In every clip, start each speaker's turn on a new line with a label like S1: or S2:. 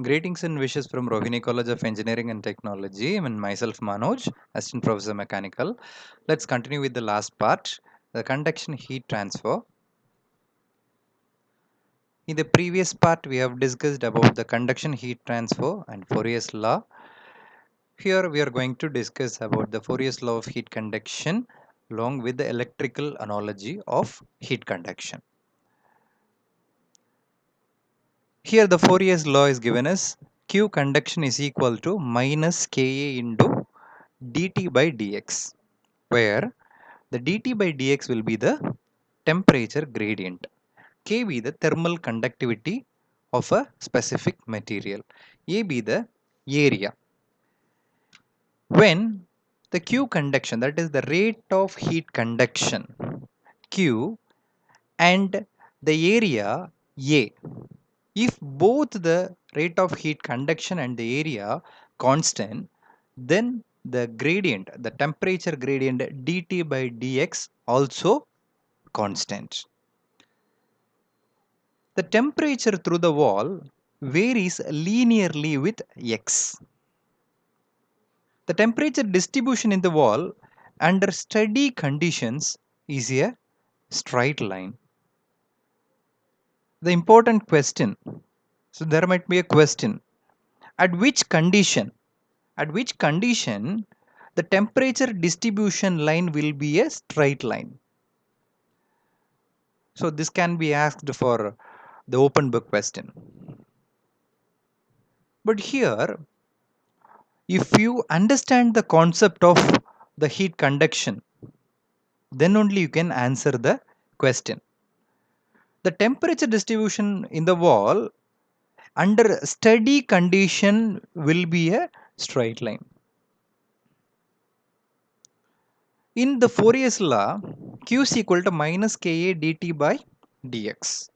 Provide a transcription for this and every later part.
S1: Greetings and wishes from Rohini College of Engineering and Technology. And myself Manoj, Assistant Professor Mechanical. Let's continue with the last part, the conduction heat transfer. In the previous part, we have discussed about the conduction heat transfer and Fourier's law. Here we are going to discuss about the Fourier's law of heat conduction along with the electrical analogy of heat conduction. Here the Fourier's law is given as Q conduction is equal to minus Ka into dt by dx, where the dt by dx will be the temperature gradient, K be the thermal conductivity of a specific material, A be the area. When the Q conduction, that is the rate of heat conduction Q, and the area A, if both the rate of heat conduction and the area constant, then the gradient, the temperature gradient dt by dx also constant. The temperature through the wall varies linearly with x. The temperature distribution in the wall under steady conditions is a straight line. The important question, so there might be a question, at which condition the temperature distribution line will be a straight line? So this can be asked for the open book question. But here, if you understand the concept of the heat conduction, then only you can answer the question. The temperature distribution in the wall under steady condition will be a straight line. In the Fourier's law, Q is equal to minus Ka dt by dx.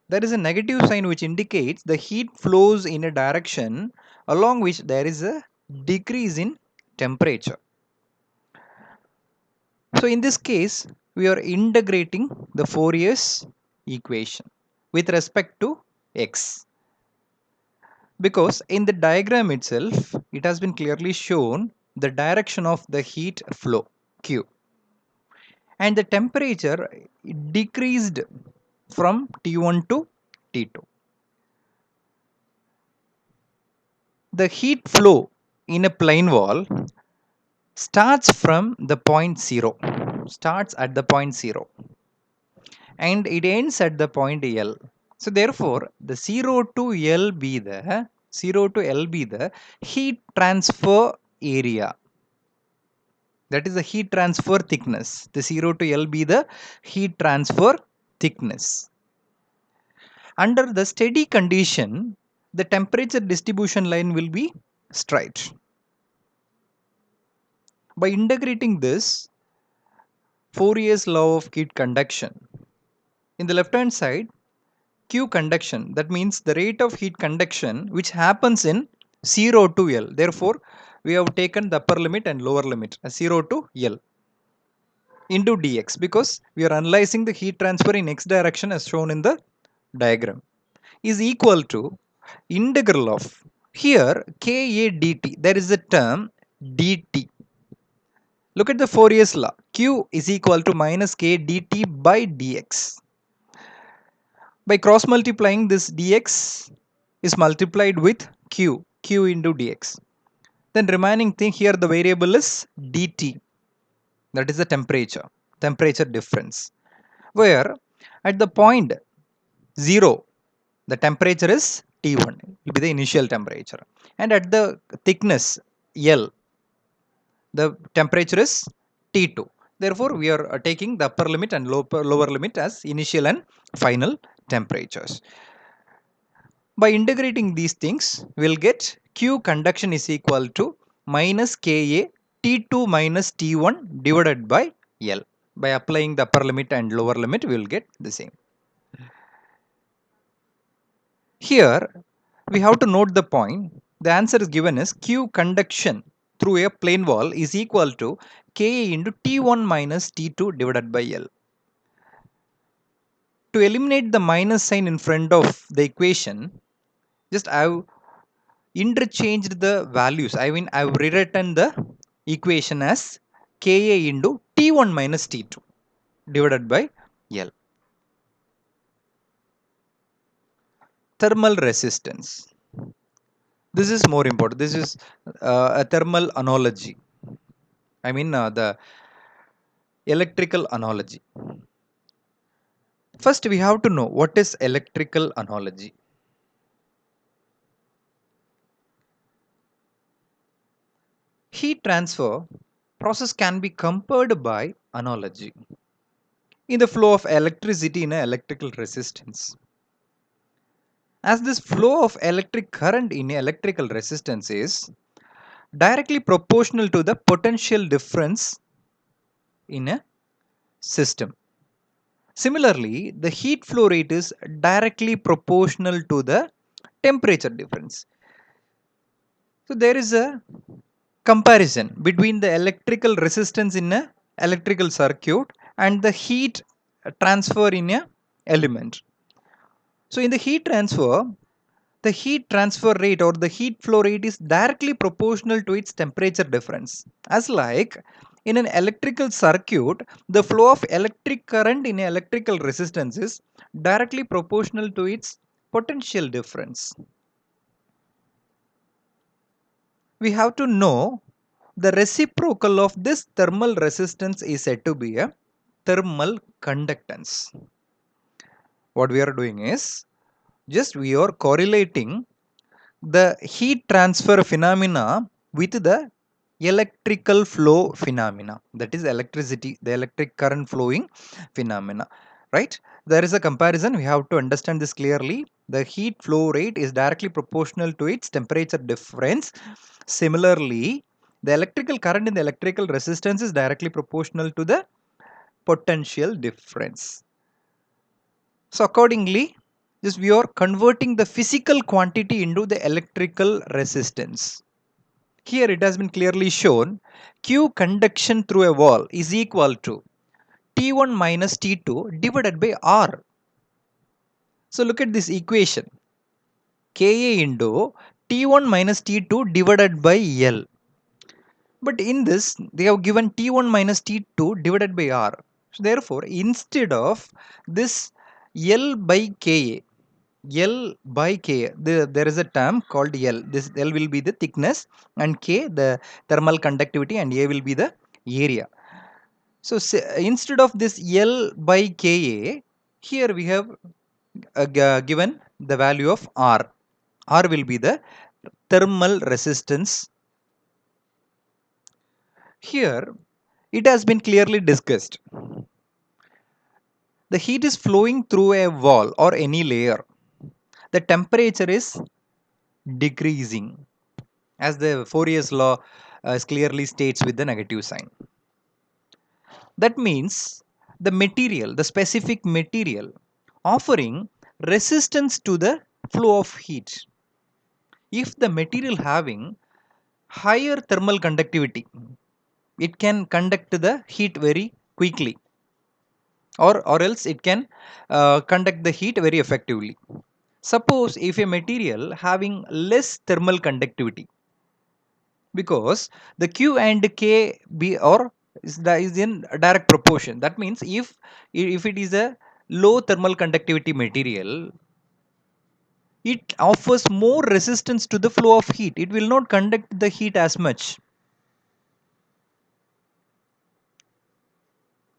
S1: There is a negative sign which indicates the heat flows in a direction along which there is a decrease in temperature. So in this case, we are integrating the Fourier's equation with respect to x, because in the diagram itself it has been clearly shown the direction of the heat flow Q, and the temperature decreased from T1 to T2. The heat flow in a plane wall starts from the point 0, starts at the point 0, and it ends at the point L. So therefore, the 0 to L be the heat transfer area. That is the heat transfer thickness. The 0 to L be the heat transfer thickness. Under the steady condition, the temperature distribution line will be straight. By integrating this, Fourier's law of heat conduction, in the left hand side, Q conduction, that means the rate of heat conduction which happens in 0 to L. Therefore, we have taken the upper limit and lower limit as 0 to L into dx, because we are analyzing the heat transfer in x direction as shown in the diagram, is equal to integral of, here Ka dt, there is a term dt. Look at the Fourier's law. Q is equal to minus K dt by dx. By cross multiplying, this dx is multiplied with q into dx. Then remaining thing here, the variable is dt, that is the temperature difference, where at the point 0 the temperature is T1, will be the initial temperature, and at the thickness L the temperature is T2. Therefore, we are taking the upper limit and lower limit as initial and final temperatures. By integrating these things, we will get Q conduction is equal to minus Ka T2 minus T1 divided by L. By applying the upper limit and lower limit, we will get the same. Here, we have to note the point. The answer is given as Q conduction through a plane wall is equal to Ka into T1 minus T2 divided by L. To eliminate the minus sign in front of the equation, just I have interchanged the values. I mean, I've rewritten the equation as Ka into T1 minus T2 divided by L. Thermal resistance. This is more important. This is a thermal analogy. I mean, the electrical analogy. First, we have to know what is electrical analogy. Heat transfer process can be compared by analogy in the flow of electricity in an electrical resistance. As this flow of electric current in electrical resistance is directly proportional to the potential difference in a system. Similarly, the heat flow rate is directly proportional to the temperature difference. So there is a comparison between the electrical resistance in a electrical circuit and the heat transfer in a element. So in the heat transfer rate or the heat flow rate is directly proportional to its temperature difference. As like in an electrical circuit, the flow of electric current in electrical resistance is directly proportional to its potential difference. We have to know the reciprocal of this thermal resistance is said to be a thermal conductance. What we are doing is just we are correlating the heat transfer phenomena with the electrical flow phenomena, that is electricity, the electric current flowing phenomena, right? There is a comparison. We have to understand this clearly. The heat flow rate is directly proportional to its temperature difference. Similarly, the electrical current in the electrical resistance is directly proportional to the potential difference. So accordingly, just we are converting the physical quantity into the electrical resistance. Here it has been clearly shown Q conduction through a wall is equal to T1 minus T2 divided by R. So look at this equation, Ka into T1 minus T2 divided by L. But in this they have given T1 minus T2 divided by R. So therefore instead of this L by Ka, L by K, there is a term called L. This L will be the thickness and K the thermal conductivity and A will be the area. So instead of this L by Ka, here we have given the value of R. R will be the thermal resistance. Here it has been clearly discussed. The heat is flowing through a wall or any layer. The temperature is decreasing, as the Fourier's law clearly states with the negative sign. That means the material, the specific material offering resistance to the flow of heat. If the material having higher thermal conductivity, it can conduct the heat very quickly, or else it can conduct the heat very effectively. Suppose if a material having less thermal conductivity, because the Q and K be or is in direct proportion. That means if it is a low thermal conductivity material, it offers more resistance to the flow of heat. It will not conduct the heat as much.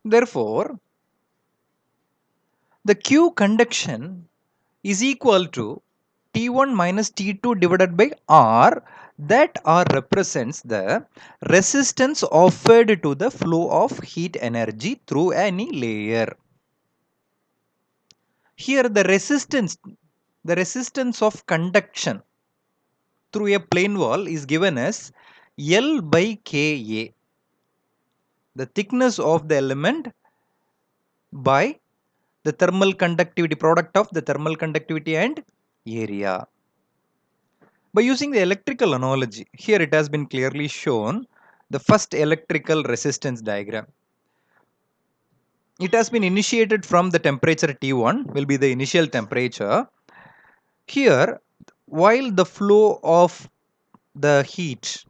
S1: Therefore, the Q conduction is equal to T1 minus T2 divided by R. That R represents the resistance offered to the flow of heat energy through any layer. Here the resistance of conduction through a plane wall is given as L by Ka, the thickness of the element by the thermal conductivity, product of the thermal conductivity and area. By using the electrical analogy, here it has been clearly shown the first electrical resistance diagram. It has been initiated from the temperature T1 will be the initial temperature. Here while the flow of the heat,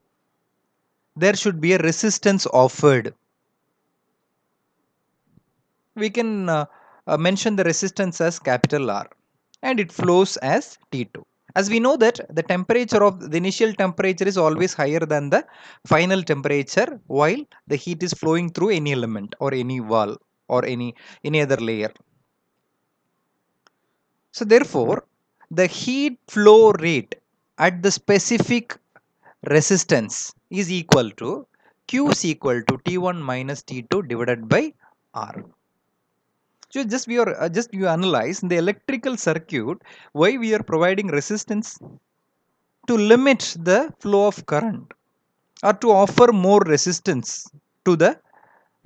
S1: there should be a resistance offered. We can mention the resistance as capital R, and it flows as T2. As we know that the temperature of the initial temperature is always higher than the final temperature while the heat is flowing through any element or any wall or any other layer. So therefore, the heat flow rate at the specific resistance is equal to Q is equal to T1 minus T2 divided by R. So just you analyze in the electrical circuit why we are providing resistance to limit the flow of current or to offer more resistance to the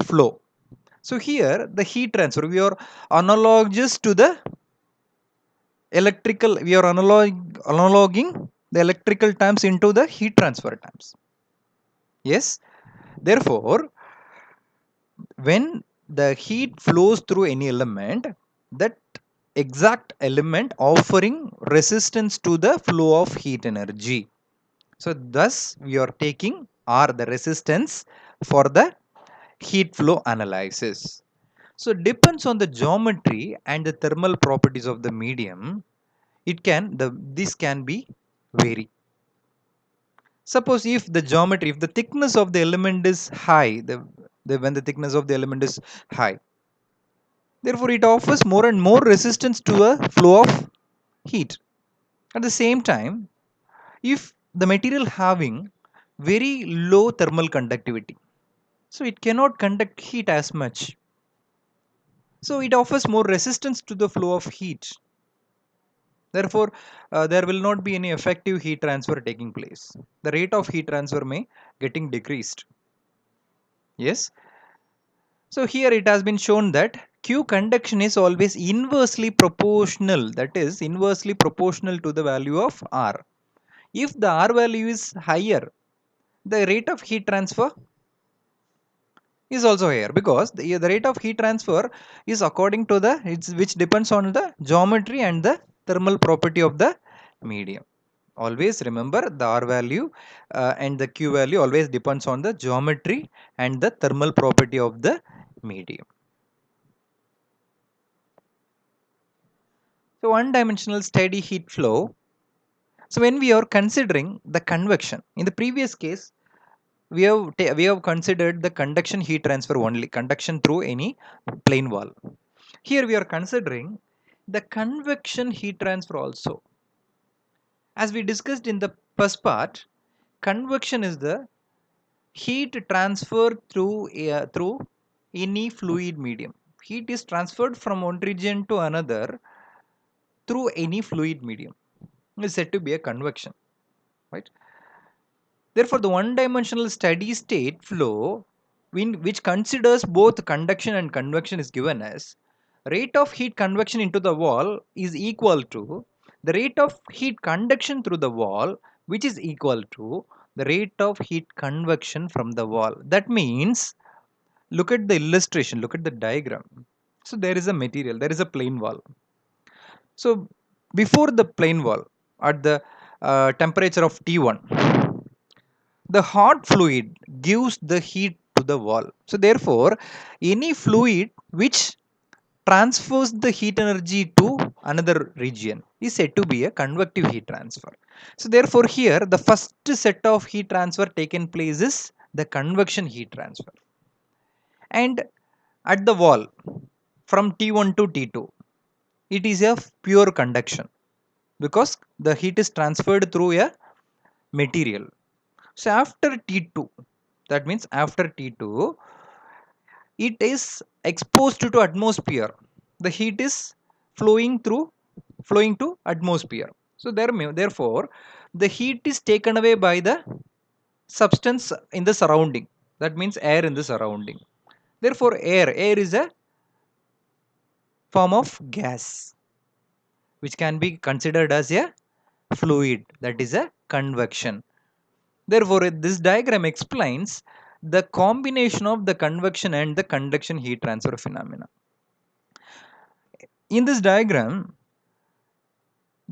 S1: flow. So here the heat transfer, we are analogous to the electrical, we are analoging the electrical terms into the heat transfer terms. Yes, therefore when the heat flows through any element, that exact element offering resistance to the flow of heat energy. So thus we are taking R the resistance for the heat flow analysis. So depends on the geometry and the thermal properties of the medium, this can be vary. Suppose if the geometry, if the thickness of the element is high, when the thickness of the element is high, therefore it offers more and more resistance to a flow of heat. At the same time, if the material having very low thermal conductivity, so it cannot conduct heat as much, so it offers more resistance to the flow of heat. Therefore there will not be any effective heat transfer taking place. The rate of heat transfer may getting decreased. Yes, so here it has been shown that Q conduction is always inversely proportional, that is inversely proportional to the value of R. If the R value is higher, the rate of heat transfer is also higher, because the rate of heat transfer is according to the which depends on the geometry and the thermal property of the medium. Always remember the R value and the Q value always depends on the geometry and the thermal property of the medium. So one dimensional steady heat flow. So when we are considering the convection, in the previous case we have considered the conduction heat transfer only, conduction through any plane wall. Here we are considering the convection heat transfer also. As we discussed in the first part, convection is the heat transfer through any fluid medium. Heat is transferred from one region to another through any fluid medium. It is said to be a convection, right? Therefore, the one-dimensional steady state flow, which considers both conduction and convection, is given as rate of heat convection into the wall is equal to the rate of heat conduction through the wall, which is equal to the rate of heat convection from the wall. That means, look at the illustration, look at the diagram. So there is a material, there is a plane wall. So before the plane wall, at the temperature of T1, the hot fluid gives the heat to the wall. So therefore, any fluid which transfers the heat energy to another region is said to be a convective heat transfer. So therefore here the first set of heat transfer taken place is the convection heat transfer. And at the wall from T1 to T2, it is a pure conduction because the heat is transferred through a material. So after T2, that means after T2, it is exposed to atmosphere. The heat is flowing to atmosphere. So therefore, the heat is taken away by the substance in the surrounding. That means air in the surrounding. Therefore, air is a form of gas, which can be considered as a fluid. That is a convection. Therefore, this diagram explains the combination of the convection and the conduction heat transfer phenomena. In this diagram,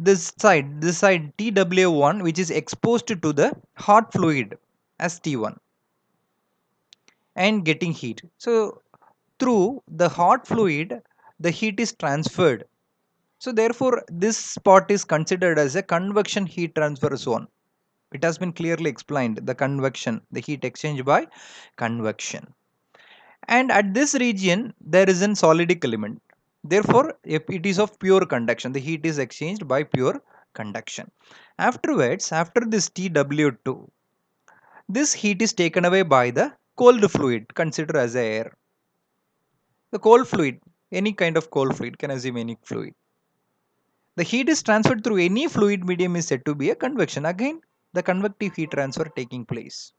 S1: this side TW1, which is exposed to the hot fluid as T1 and getting heat. So through the hot fluid, the heat is transferred. So therefore, this spot is considered as a convection heat transfer zone. It has been clearly explained, the convection, the heat exchange by convection. And at this region, there is a solidic element. Therefore, if it is of pure conduction, the heat is exchanged by pure conduction. Afterwards, after this TW2, this heat is taken away by the cold fluid, considered as air. The cold fluid, any kind of cold fluid, can assume any fluid. The heat is transferred through any fluid medium is said to be a convection. Again, the convective heat transfer taking place.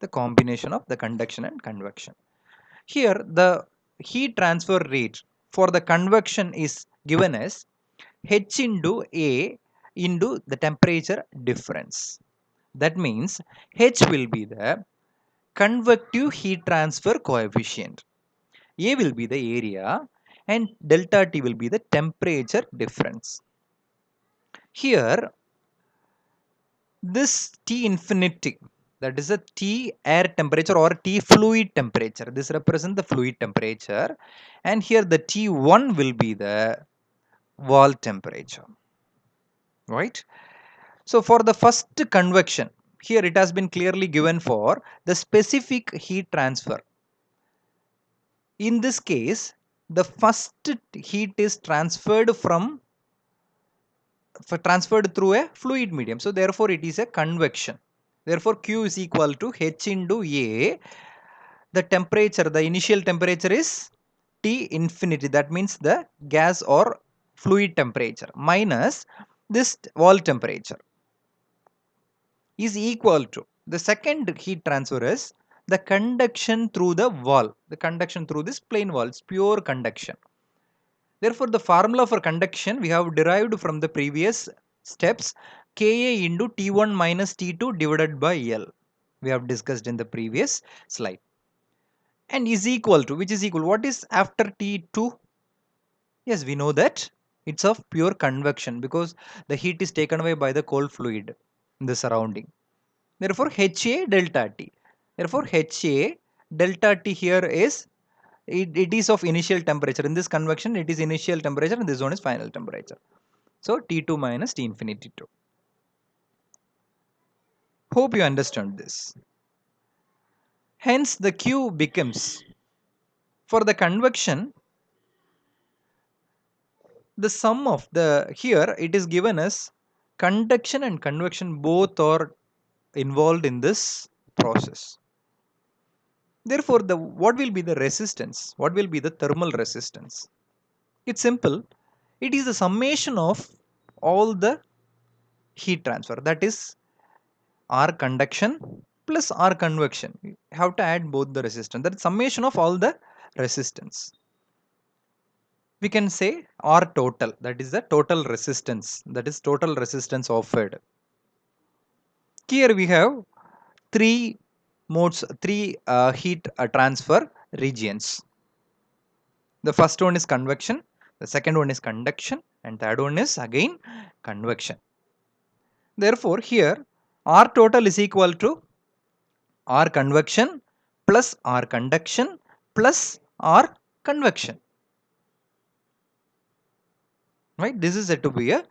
S1: The combination of the conduction and convection. Here, the heat transfer rate for the convection is given as H into A into the temperature difference. That means H will be the convective heat transfer coefficient. A will be the area and delta T will be the temperature difference. Here, this T infinity, that is a T air temperature or T fluid temperature. This represents the fluid temperature, and here the T1 will be the wall temperature, right? So for the first convection, here it has been clearly given for the specific heat transfer. In this case, the first heat is transferred through a fluid medium. So therefore it is a convection. Therefore Q is equal to H into A. The temperature, the initial temperature is T infinity. That means the gas or fluid temperature minus this wall temperature is equal to the second heat transfer is the conduction through the wall. The conduction through this plane wall is pure conduction. Therefore, the formula for conduction we have derived from the previous steps, Ka into T1 minus T2 divided by L. We have discussed in the previous slide. And is equal to, which is equal, what is after T2? Yes, we know that it's of pure convection because the heat is taken away by the cold fluid in the surrounding. Therefore, HA delta T. Therefore, HA delta T here is it is of initial temperature. In this convection, it is initial temperature and this one is final temperature. So T2 minus T infinity 2. Hope you understand this. Hence the Q becomes, for the convection, the sum of the, here it is given as conduction and convection both are involved in this process. Therefore, what will be the resistance? What will be the thermal resistance? It's simple. It is the summation of all the heat transfer, that is R conduction plus R convection. You have to add both the resistance. That is summation of all the resistance. We can say R total, that is the total resistance, that is total resistance offered. Here we have three modes, three heat transfer regions. The first one is convection, the second one is conduction, and third one is again convection. Therefore, here R total is equal to R convection plus R conduction plus R convection. Right? This is said to be a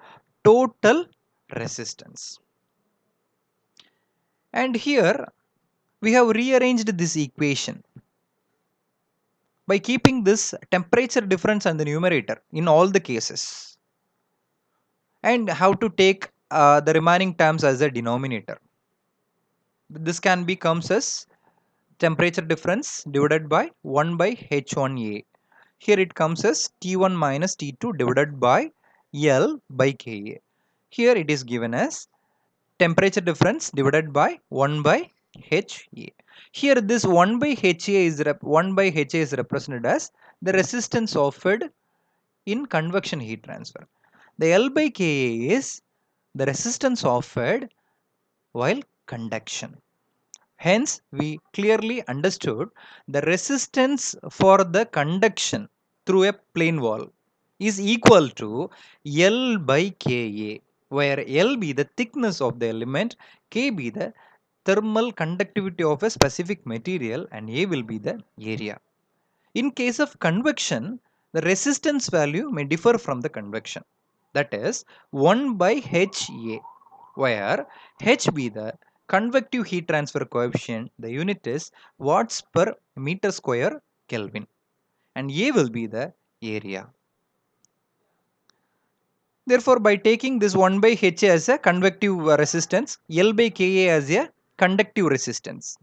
S1: total resistance. And here we have rearranged this equation by keeping this temperature difference on the numerator in all the cases, and how to take the remaining terms as a denominator. This can be comes as temperature difference divided by 1 by H1A. Here it comes as T1 minus T2 divided by L by Ka. Here it is given as temperature difference divided by 1 by HA. Here this 1 by HA is represented as the resistance offered in convection heat transfer. The L by Ka is the resistance offered while conduction. Hence, we clearly understood the resistance for the conduction through a plane wall. is equal to L by Ka, where L be the thickness of the element, K be the thermal conductivity of a specific material, and A will be the area. In case of convection, the resistance value may differ from the convection. That is 1 by HA, where H be the convective heat transfer coefficient, the unit is watts per meter square Kelvin, and A will be the area. Therefore, by taking this 1 by HA as a convective resistance, L by Ka as a conductive resistance.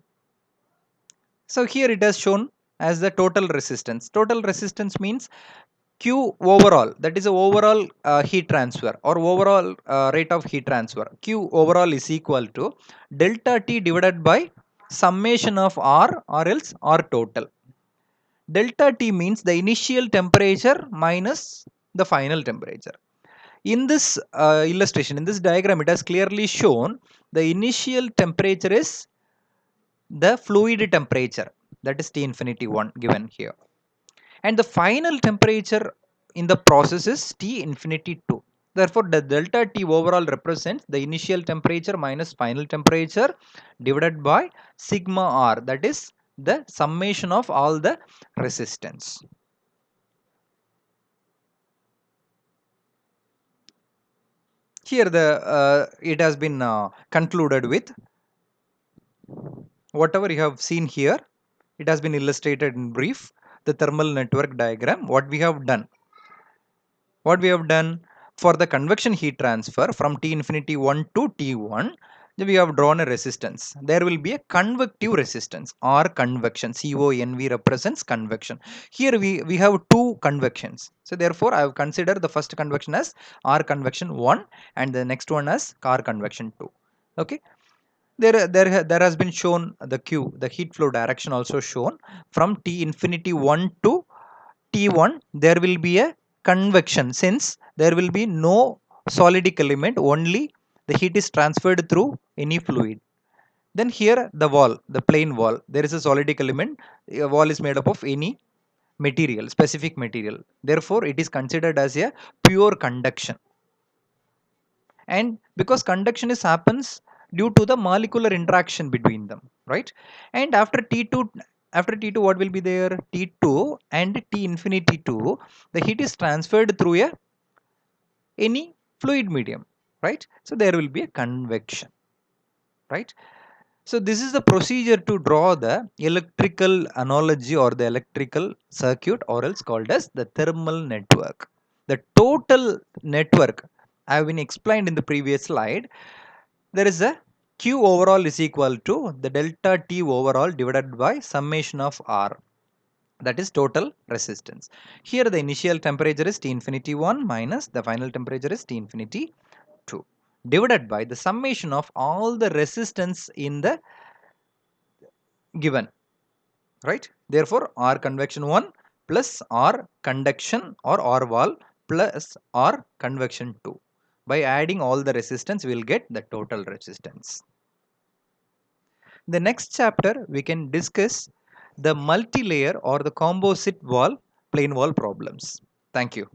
S1: So here it has shown as the total resistance. Total resistance means Q overall, that is the overall heat transfer or overall rate of heat transfer. Q overall is equal to delta T divided by summation of R or else R total. Delta T means the initial temperature minus the final temperature. In this illustration, in this diagram, it has clearly shown the initial temperature is the fluid temperature, that is T infinity 1 given here, and the final temperature in the process is T infinity 2. Therefore, the delta T overall represents the initial temperature minus final temperature divided by sigma R, that is the summation of all the resistance. Here it has been concluded with whatever you have seen here. It has been illustrated in brief, the thermal network diagram. What we have done for the convection heat transfer from T infinity 1 to T1, we have drawn a resistance. There will be a convective resistance or convection. CONV represents convection. Here we have two convections. So therefore, I have considered the first convection as R convection 1 and the next one as R convection 2. Okay. There has been shown the Q, the heat flow direction also shown from T infinity 1 to T1. There will be a convection since there will be no solidic element, only the heat is transferred through any fluid. Then here the wall, the plain wall, there is a solidic element. A wall is made up of any material, specific material. Therefore, it is considered as a pure conduction. And because conduction is happens due to the molecular interaction between them, right? And after T2 what will be there? T2 and T infinity 2, the heat is transferred through any fluid medium, right? So there will be a convection, right? So this is the procedure to draw the electrical analogy or the electrical circuit, or else called as the thermal network. The total network I have been explained in the previous slide. There is a Q overall is equal to the delta T overall divided by summation of R, that is total resistance. Here the initial temperature is T infinity 1 minus the final temperature is T infinity 2 divided by the summation of all the resistance in the given, right? Therefore, R convection 1 plus R conduction or R wall plus R convection 2. By adding all the resistance, we will get the total resistance. The next chapter we can discuss the multi-layer or the composite wall, plane wall problems. Thank you.